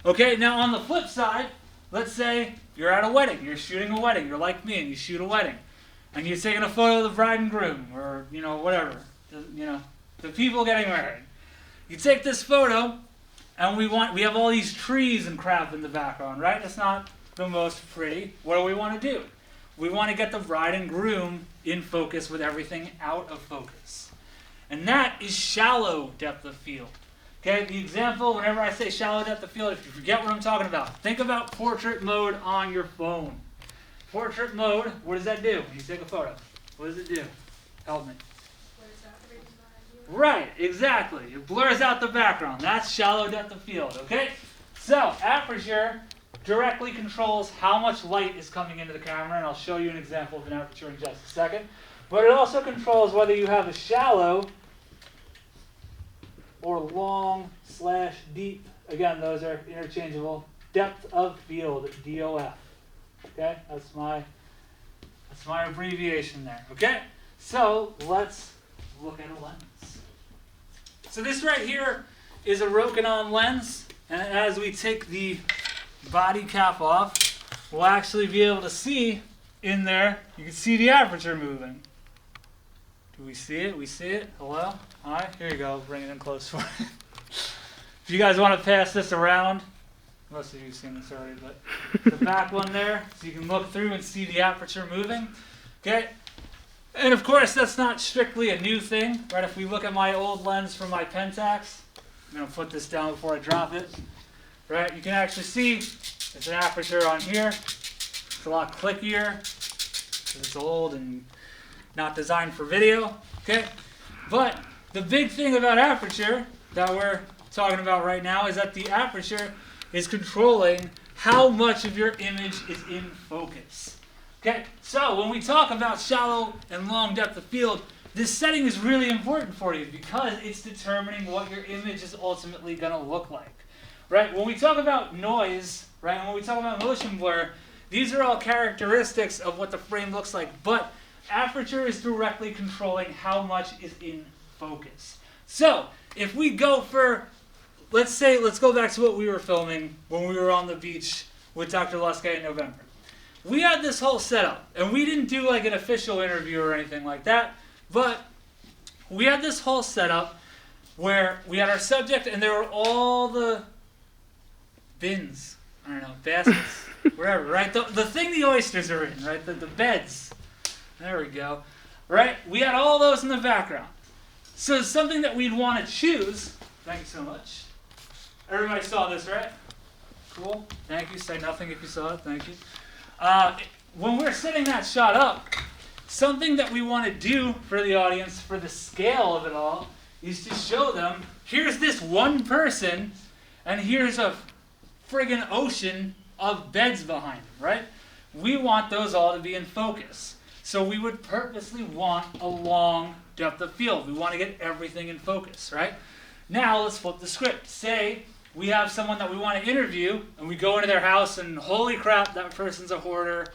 Okay, now on the flip side, let's say you're at a wedding, you're shooting a wedding, you're like me and you shoot a wedding. And you're taking a photo of the bride and groom, or, whatever, the people getting married. You take this photo, and we have all these trees and crap in the background, right? It's not the most pretty. What do we want to do? We want to get the bride and groom in focus with everything out of focus. And that is shallow depth of field. Okay, the example, whenever I say shallow depth of field, if you forget what I'm talking about, think about portrait mode on your phone. Portrait mode, what does that do when you take a photo? What does it do? Help me. Right, exactly. It blurs out the background. That's shallow depth of field, okay? So, aperture directly controls how much light is coming into the camera, and I'll show you an example of an aperture in just a second. But it also controls whether you have a shallow or long/deep. Again, those are interchangeable. Depth of field, DOF. Okay, that's my abbreviation there. Okay, so let's look at a lens. So this right here is a Rokinon lens, and as we take the body cap off, we'll actually be able to see in there. You can see the aperture moving. Do we see it? We see it. Hello? Hi. Here you go. Bring it in close for you. If you guys want to pass this around. Most of you have seen this already, but the back one there, so you can look through and see the aperture moving. Okay? And of course, that's not strictly a new thing, right? If we look at my old lens from my Pentax, I'm going to put this down before I drop it, right? You can actually see there's an aperture on here. It's a lot clickier because it's old and not designed for video, okay? But the big thing about aperture that we're talking about right now is that the aperture is controlling how much of your image is in focus. Okay, so when we talk about shallow and long depth of field, this setting is really important for you because it's determining what your image is ultimately going to look like. Right? When we talk about noise, right, and when we talk about motion blur, these are all characteristics of what the frame looks like, but aperture is directly controlling how much is in focus. So, if we go for, let's go back to what we were filming when we were on the beach with Dr. Luskay in November. We had this whole setup, and we didn't do like an official interview or anything like that, but we had this whole setup where we had our subject and there were all the bins, I don't know, baskets, wherever, right? The thing the oysters are in, right? The beds. There we go. Right? We had all those in the background. So something that we'd want to choose, thank you so much. Everybody saw this, right? Cool. Thank you. Say nothing if you saw it. Thank you. When we're setting that shot up, something that we want to do for the audience, for the scale of it all, is to show them, here's this one person, and here's a friggin' ocean of beds behind them, right? We want those all to be in focus. So we would purposely want a long depth of field. We want to get everything in focus, right? Now let's flip the script. Say we have someone that we want to interview, and we go into their house, and holy crap, that person's a hoarder.